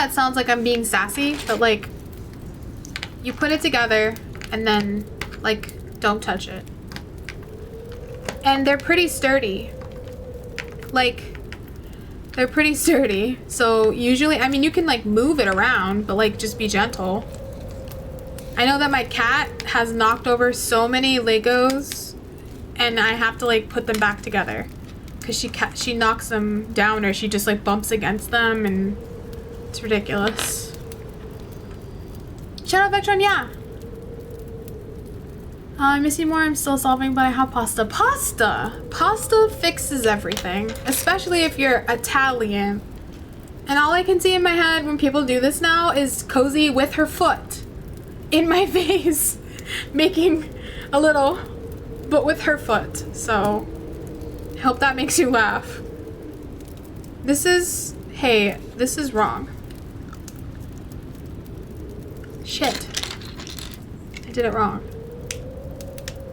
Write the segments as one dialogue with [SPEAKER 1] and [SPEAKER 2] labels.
[SPEAKER 1] that sounds like I'm being sassy, but like, you put it together and then like, don't touch it. And they're pretty sturdy. Like, they're pretty sturdy. So usually, I mean, you can like move it around, but like just be gentle. I know that my cat has knocked over so many Legos and I have to like put them back together because she knocks them down or she just like bumps against them and it's ridiculous. Shut up, Vectron, yeah. I miss you more. I'm still solving, but I have pasta. Pasta fixes everything, especially if you're Italian. And all I can see in my head when people do this now is Cozy with her foot in my face, making a little, but with her foot. So, I hope that makes you laugh. Hey, this is wrong. Shit. I did it wrong.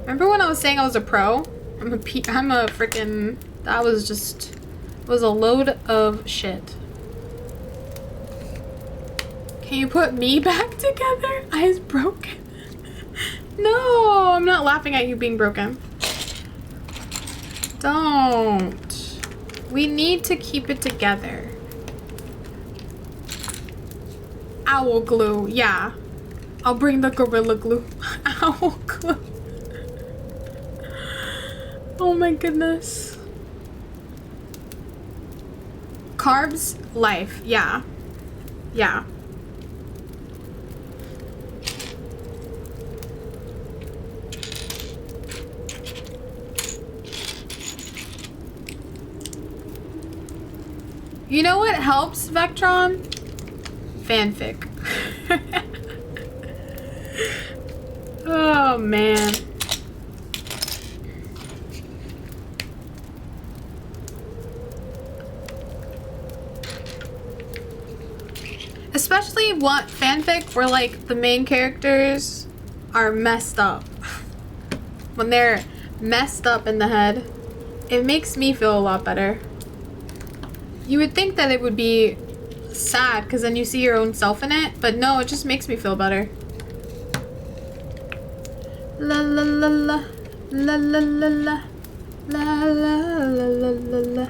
[SPEAKER 1] Remember when I was saying I was a pro? I'm a freaking, that was a load of shit. Can you put me back together? Eyes broken. No, I'm not laughing at you being broken. Don't. We need to keep it together. Owl glue, yeah. I'll bring the gorilla glue. Owl glue. Oh my goodness. Carbs, life, yeah. Yeah. You know what helps, Vectron? Fanfic. Oh man. Especially what fanfic where like the main characters are messed up. When they're messed up in the head, it makes me feel a lot better. You would think that it would be sad because then you see your own self in it, but no, it just makes me feel better. La la la la la la la la la la la la la.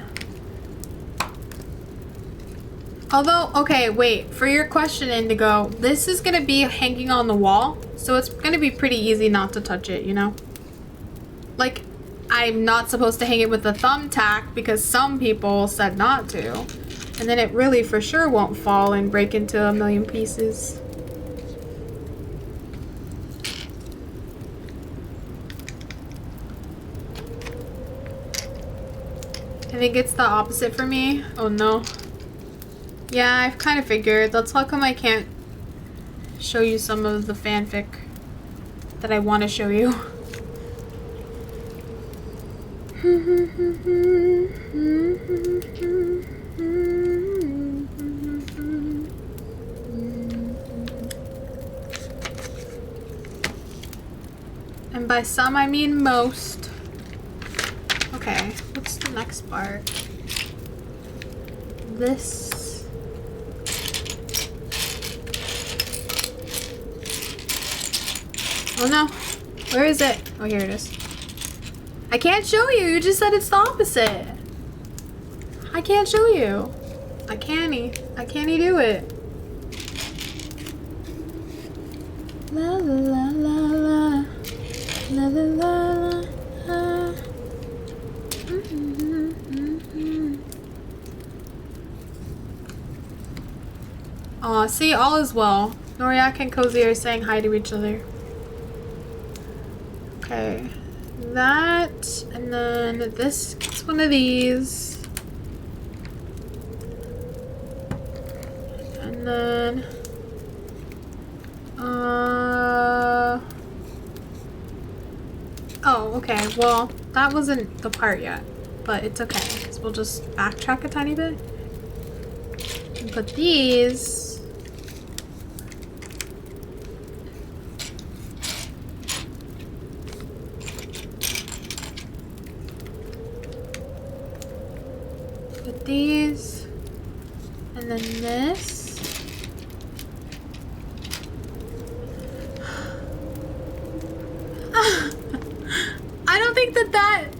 [SPEAKER 1] Although, okay, wait, for your question, Indigo, this is gonna be hanging on the wall, so it's gonna be pretty easy not to touch it, you know? Like, I'm not supposed to hang it with a thumbtack because some people said not to. And then it really for sure won't fall and break into a million pieces. I think it's the opposite for me. Oh no. Yeah, I've kind of figured. That's how come I can't show you some of the fanfic that I want to show you. And by some, I mean most. Okay, what's the next part? This. Oh no, where is it? Oh, here it is. I can't show you. You just said it's the opposite. I can't show you. I can't do it. La la la la la la la la la. Aw, see, all is well. Noriak and Cozy are saying hi to each other. Okay. That, and then this gets one of these. And then, oh, okay, well, that wasn't the part yet, but it's okay, so we'll just backtrack a tiny bit. And put these. These, and then this, I don't think that